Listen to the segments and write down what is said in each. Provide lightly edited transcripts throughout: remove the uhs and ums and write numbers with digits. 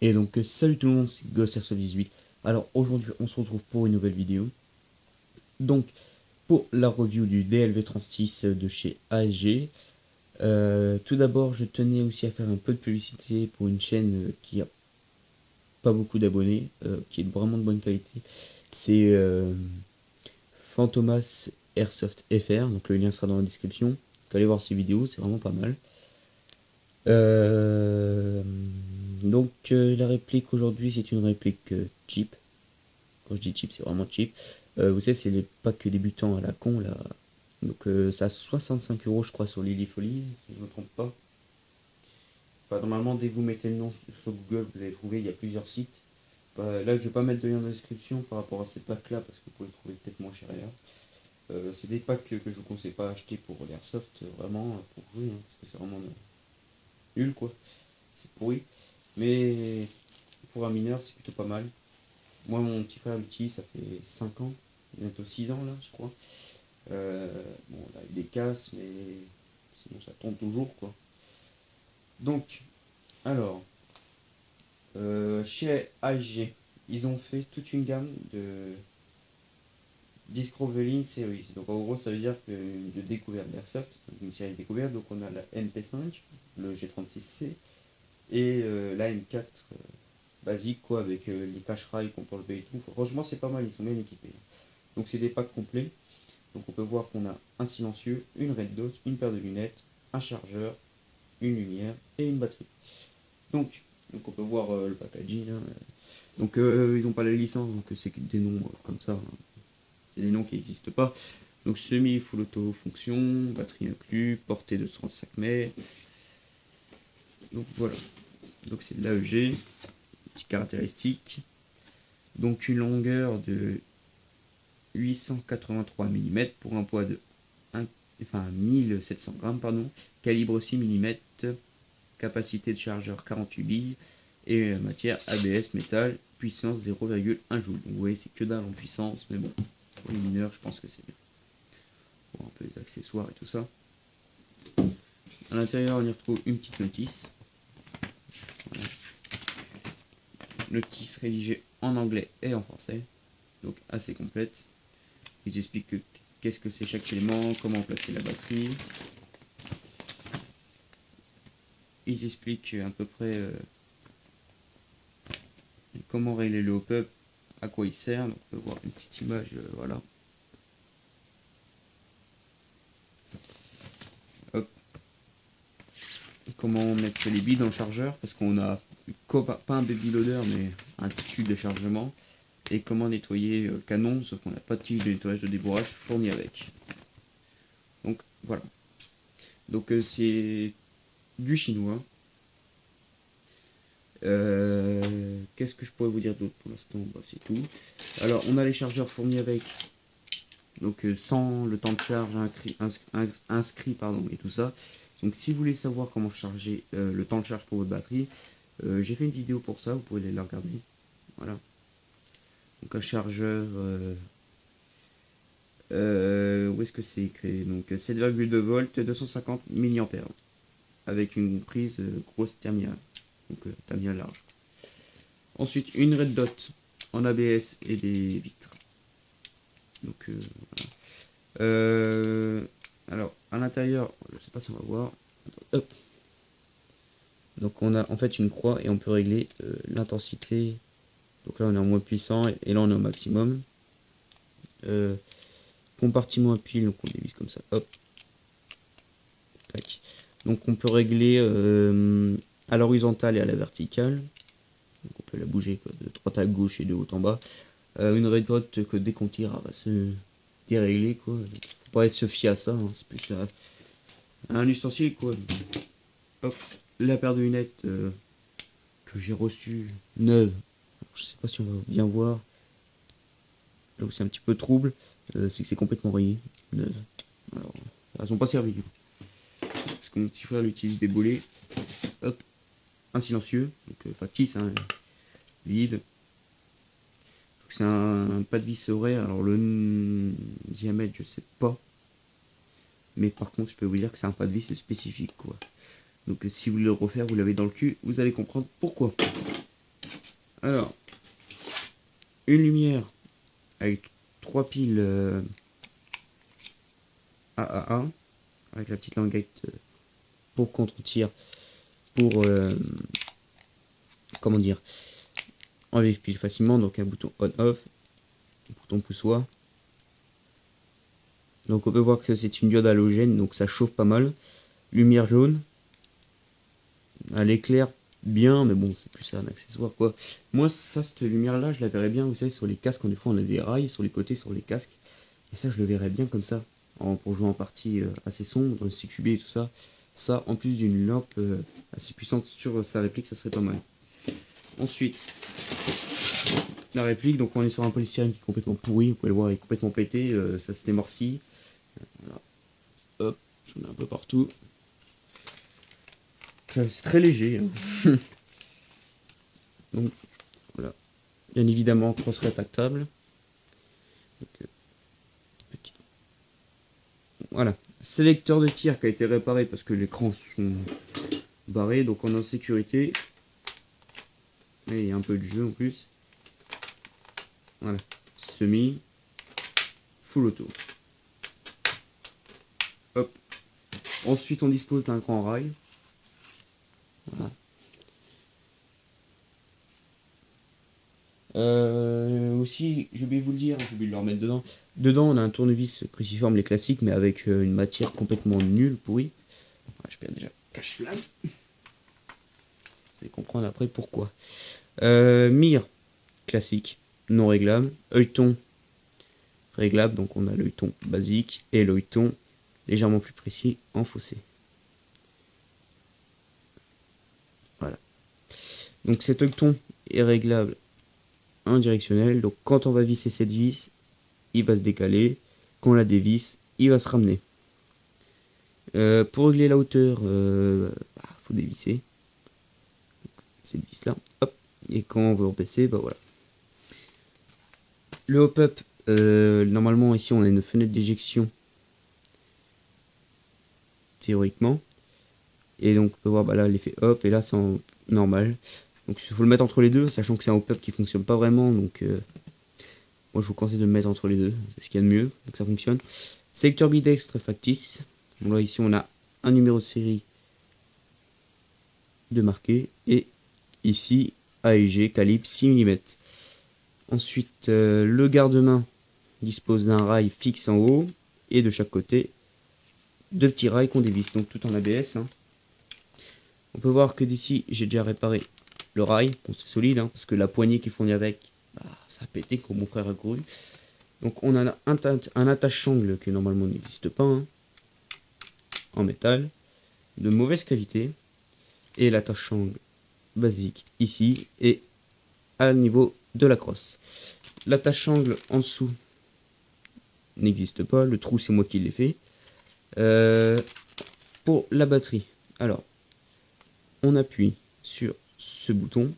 Et donc salut tout le monde, c'est GhostAirsoft18. Alors aujourd'hui on se retrouve pour une nouvelle vidéo. Donc pour la review du DLV36 de chez ASG. Tout d'abord je tenais aussi à faire un peu de publicité pour une chaîne qui a pas beaucoup d'abonnés, qui est vraiment de bonne qualité. C'est Fantomas Airsoft FR, donc le lien sera dans la description. Allez voir ces vidéos, c'est vraiment pas mal. Euh, la réplique aujourd'hui c'est une réplique cheap. Quand je dis cheap, c'est vraiment cheap. Vous savez, c'est les packs débutants à la con là. Donc ça a 65 € je crois sur Lily Folly, si je me trompe pas. Enfin, normalement, dès que vous mettez le nom sur Google, vous allez trouver, il y a plusieurs sites. Là, je vais pas mettre de lien dans la description par rapport à ces packs là, parce que vous pouvez trouver peut-être moins cher ailleurs. C'est des packs que je vous conseille pas à acheter pour l'airsoft, vraiment, pour jouer, hein, parce que c'est vraiment nul quoi. C'est pourri. Mais pour un mineur, c'est plutôt pas mal. Moi, mon petit frère l'utilise, ça fait 5 ans, bientôt 6 ans là, je crois. Bon, là, il est casse, mais sinon ça tombe toujours, quoi. Donc, alors, chez AG, ils ont fait toute une gamme de Discovery Series. Donc, en gros, ça veut dire que de découverte d'Airsoft, une série de découvertes. Donc, on a la MP5, le G36C et la M4 basique, quoi, avec les cache-rails qu'on peut enlever et tout. Franchement, c'est pas mal, ils sont bien équipés. Donc, c'est des packs complets. Donc on peut voir qu'on a un silencieux, une red dot, une paire de lunettes, un chargeur, une lumière et une batterie. Donc on peut voir le packaging, hein. Donc ils n'ont pas la licence, donc c'est des noms comme ça, hein. C'est des noms qui n'existent pas. Donc semi full auto fonction, batterie inclus, portée de 35 mètres. Donc voilà. Donc c'est de l'AEG, petites caractéristiques. Donc une longueur de 883 mm pour un poids de 1700 grammes, pardon. Calibre 6 mm, capacité de chargeur 48 billes et matière ABS métal, puissance 0,1 joule. Donc vous voyez, c'est que dalle en puissance, mais bon, pour les mineurs, je pense que c'est bien. Pour un peu les accessoires et tout ça. À l'intérieur, on y retrouve une petite notice. Voilà. Notice rédigée en anglais et en français, donc assez complète. Ils expliquent qu'est-ce que c'est chaque élément, comment placer la batterie. Ils expliquent à peu près comment régler le hop-up, à quoi il sert. Donc on peut voir une petite image, voilà. Hop. Comment mettre les billes dans le chargeur, parce qu'on a pas un baby loader, mais un tube de chargement. Et comment nettoyer le canon, sauf qu'on n'a pas de tube de nettoyage de débourrage fourni avec. Donc voilà. Donc c'est du chinois. Qu'est-ce que je pourrais vous dire d'autre pour l'instant? Bah, c'est tout. Alors on a les chargeurs fournis avec, donc sans le temps de charge inscrit pardon, et tout ça. Donc si vous voulez savoir comment charger le temps de charge pour votre batterie, j'ai fait une vidéo pour ça, vous pouvez aller la regarder. Voilà. Donc un chargeur, où est-ce que c'est écrit? Donc 7,2 volts, 250 mAh, avec une prise grosse terminale, donc terminale large. Ensuite une red dot en ABS et des vitres. Donc voilà. Alors à l'intérieur, je sais pas si on va voir. Hop. Donc on a en fait une croix et on peut régler l'intensité. Donc là on est en moins puissant et là on est au maximum. Euh, Compartiment à pile, donc on dévisse comme ça. Hop. Tac. Donc on peut régler à l'horizontale et à la verticale. Donc on peut la bouger quoi, de droite à gauche et de haut en bas. Une red dot que dès qu'on tire, va se dérégler quoi. Faut pas se fier à ça, hein. C'est plus un ustensile quoi. Hop. La paire de lunettes que j'ai reçue neuve. Je sais pas si on va bien voir. Là où c'est un petit peu trouble, c'est que c'est complètement rayé, neuve. Alors, elles n'ont pas servi du coup. Parce que mon petit frère l'utilise des bolets. Hop, un silencieux, donc factice, hein, vide. C'est un pas de vis horaire. Alors le diamètre, je sais pas. Mais par contre, je peux vous dire que c'est un pas de vis spécifique, quoi. Donc si vous voulez le refaire, vous l'avez dans le cul, vous allez comprendre pourquoi. Alors, une lumière avec 3 piles AAA, avec la petite languette pour contre-tir, pour comment dire, enlever les piles facilement. Donc un bouton on-off, un bouton poussoir. Donc on peut voir que c'est une diode halogène, donc ça chauffe pas mal. Lumière jaune, elle éclaire bien, mais bon, c'est plus un accessoire quoi. Moi, ça, cette lumière là, je la verrais bien, vous savez, sur les casques, quand des fois on a des rails sur les côtés, sur les casques. Et ça, je le verrais bien comme ça, pour jouer en partie assez sombre, CQB et tout ça. Ça, en plus d'une lampe assez puissante sur sa réplique, ça serait pas mal. Ensuite, la réplique, donc on est sur un polystyrène qui est complètement pourri, vous pouvez le voir, il est complètement pété, ça se démorcie. Voilà. Hop, j'en ai un peu partout. C'est très léger. Hein. Donc, voilà. Bien évidemment, cross rétractable. Donc, petit. Voilà. Sélecteur de tir qui a été réparé parce que les écrans sont barrés, donc on est en sécurité. Et il y a un peu de jeu en plus. Voilà. Semi. Full auto. Hop. Ensuite, on dispose d'un grand rail. Voilà. Aussi, j'ai oublié de vous le dire, j'ai oublié de le remettre dedans. Dedans, on a un tournevis cruciforme, les classiques, mais avec une matière complètement nulle, pourrie. Je perds déjà cache-flamme. Vous allez comprendre après pourquoi. Mire, classique, non réglable. Œilleton, réglable, donc on a l'œilleton basique et l'œilleton légèrement plus précis en fossé. Voilà. Donc cet œilleton est réglable en directionnel, donc quand on va visser cette vis, il va se décaler. Quand on la dévisse, il va se ramener. Pour régler la hauteur, faut dévisser cette vis là, hop, et quand on veut rebaisser, bah voilà. Le hop-up, normalement ici on a une fenêtre d'éjection théoriquement, et donc on peut voir bah là l'effet hop, et là c'est en normal. Donc il faut le mettre entre les deux, sachant que c'est un hop-up qui fonctionne pas vraiment, donc moi je vous conseille de le mettre entre les deux, c'est ce qu'il y a de mieux, donc ça fonctionne. Sélecteur bidextre factice, bon là ici on a un numéro de série de marqué, et ici AEG calibre 6 mm. Ensuite le garde-main dispose d'un rail fixe en haut, et de chaque côté deux petits rails qu'on dévisse, donc tout en ABS. Hein. On peut voir que d'ici j'ai déjà réparé le rail, bon c'est solide, hein, parce que la poignée qui fournit avec, bah, ça a pété comme mon frère a couru. Donc on a un attache-sangle qui normalement n'existe pas, hein, en métal, de mauvaise qualité, et l'attache-sangle basique ici, et à niveau de la crosse. L'attache-sangle en dessous n'existe pas, le trou c'est moi qui l'ai fait. Pour la batterie, alors on appuie sur ce bouton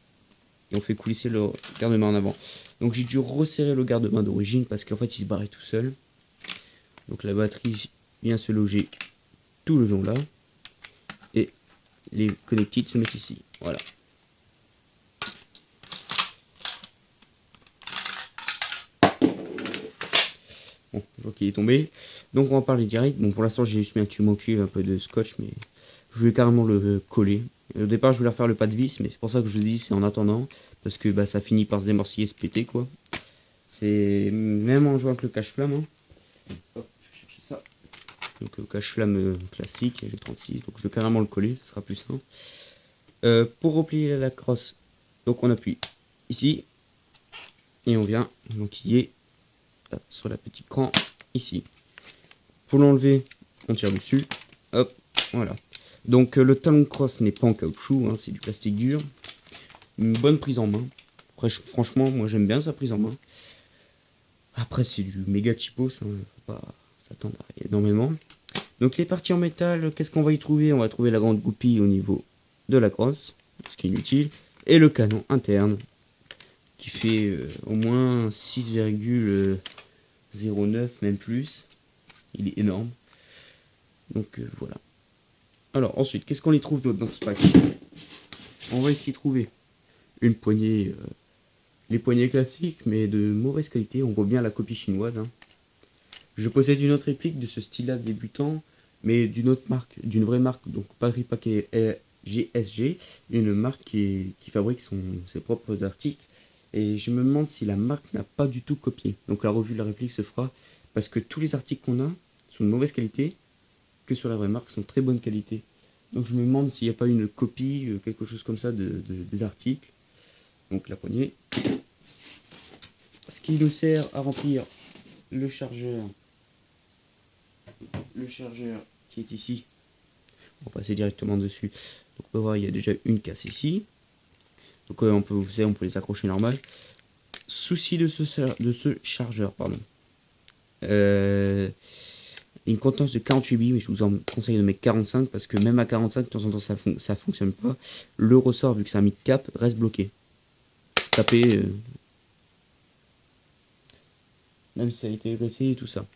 et on fait coulisser le garde-main en avant. Donc j'ai dû resserrer le garde-main d'origine parce qu'en fait il se barrait tout seul. Donc la batterie vient se loger tout le long là et les connectiques se mettent ici. Voilà. Bon, je vois qu'il est tombé. Donc on va parler direct. Bon, pour l'instant j'ai juste mis un tube en cuivre, un peu de scotch, mais je voulais carrément le coller. Au départ je voulais refaire le pas de vis, mais c'est pour ça que je vous dis c'est en attendant, parce que bah, ça finit par se démorciller, se péter quoi. C'est même en jouant avec le cache-flamme. Hein. Hop, je vais chercher ça. Donc cache-flamme classique, j'ai 36, donc je vais carrément le coller, ce sera plus simple. Pour replier la crosse, donc on appuie ici et on vient enquiller sur la petite cran ici. Pour l'enlever, on tire dessus. Hop, voilà. Donc le talon de crosse n'est pas en caoutchouc, hein, c'est du plastique dur. Une bonne prise en main. Après, franchement, moi j'aime bien sa prise en main. Après, c'est du méga cheapos, hein, faut pas s'attendre à énormément. Donc les parties en métal, qu'est-ce qu'on va y trouver? On va trouver la grande goupille au niveau de la crosse, ce qui est inutile, et le canon interne, qui fait au moins 6,09, même plus. Il est énorme. Donc voilà. Alors ensuite, qu'est-ce qu'on y trouve d'autre dans ce pack? On va ici trouver une poignée les poignées classiques, mais de mauvaise qualité. On voit bien la copie chinoise, hein. Je possède une autre réplique de ce style-là débutant, mais d'une autre marque, d'une vraie marque, donc Paris Paquet GSG, une marque qui fabrique ses propres articles. Et je me demande si la marque n'a pas du tout copié. Donc la revue de la réplique se fera, parce que tous les articles qu'on a sont de mauvaise qualité, que sur la vraie marque sont de très bonne qualité. Donc je me demande s'il n'y a pas une copie, quelque chose comme ça des articles. Donc la poignée. Ce qui nous sert à remplir le chargeur. Le chargeur qui est ici. On va passer directement dessus. Donc on peut voir, il y a déjà une casse ici. Donc on peut les accrocher normal. Souci de ce chargeur, pardon. Une contenance de 48 billes, mais je vous en conseille de mettre 45 parce que même à 45, de temps en temps ça fonctionne pas. Le ressort, vu que c'est un mid-cap, reste bloqué. Tapez, même si ça a été agressé et tout ça.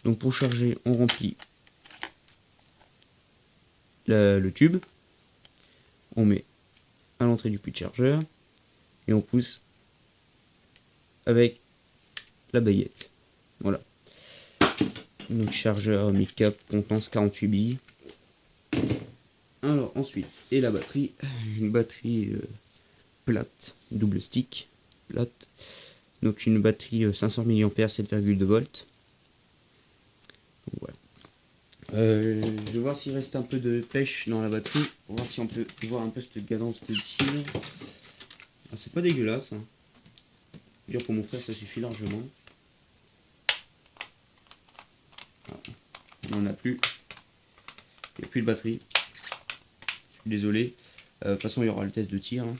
Donc pour charger, on remplit le tube, on met à l'entrée du puits de chargeur et on pousse avec la baguette. Voilà. Donc chargeur mid-cap, contenance 48 billes. Alors ensuite, et la batterie, une batterie plate, double stick, plate. Donc une batterie 500 mAh 7,2 volts. Donc, voilà. Je vais voir s'il reste un peu de pêche dans la batterie, pour voir si on peut voir un peu cette cadence de tir. C'est pas dégueulasse, hein. Dire pour mon frère ça suffit largement. Voilà. On n'en a plus. Il n'y a plus de batterie. Je suis désolé. De toute façon il y aura le test de tir, hein.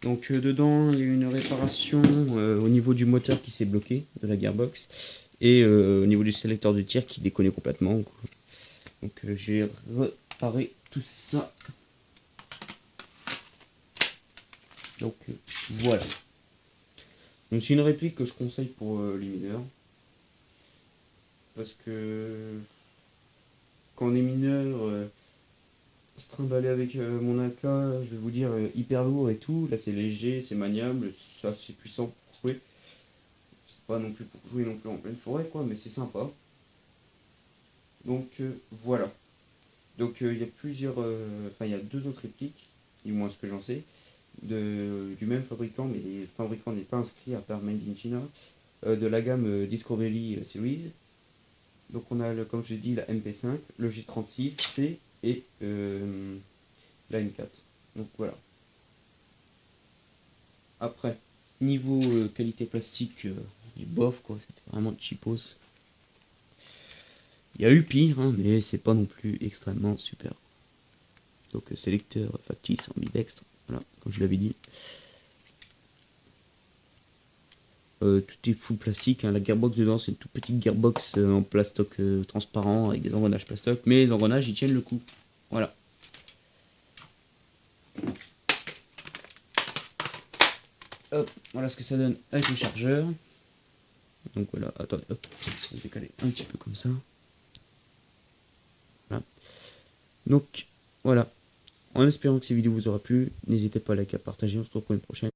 Donc dedans il y a une réparation au niveau du moteur qui s'est bloqué de la gearbox et au niveau du sélecteur de tir qui déconne complètement. Donc j'ai réparé tout ça. Donc voilà. Donc c'est une réplique que je conseille pour les mineurs. Parce que quand on est mineur, se trimballer avec mon AK, je vais vous dire, hyper lourd et tout. Là c'est léger, c'est maniable, c'est assez puissant pour jouer. C'est pas non plus pour jouer non plus en pleine forêt quoi, mais c'est sympa. Donc voilà. Donc il y a plusieurs, enfin il y a deux autres répliques, du moins ce que j'en sais, du même fabricant, mais le fabricant n'est pas inscrit à part Made in China, de la gamme Discovery Series. Donc on a, comme je l'ai dit, la MP5, le G36C et la M4. Donc voilà. Après, niveau qualité plastique, du bof quoi, c'était vraiment cheapos. Il y a eu pire, hein, mais c'est pas non plus extrêmement super. Donc sélecteur factice ambidextre, voilà, comme je l'avais dit. Tout est full plastique, hein. La gearbox dedans c'est une toute petite gearbox en plastoc transparent avec des engrenages plastoc, mais les engrenages ils tiennent le coup. Voilà. Hop, voilà ce que ça donne avec le chargeur. Donc voilà, attendez, hop, on va décaler un petit peu comme ça. Voilà. Donc voilà, en espérant que ces vidéos vous aura plu, n'hésitez pas à liker, à partager, on se retrouve pour une prochaine.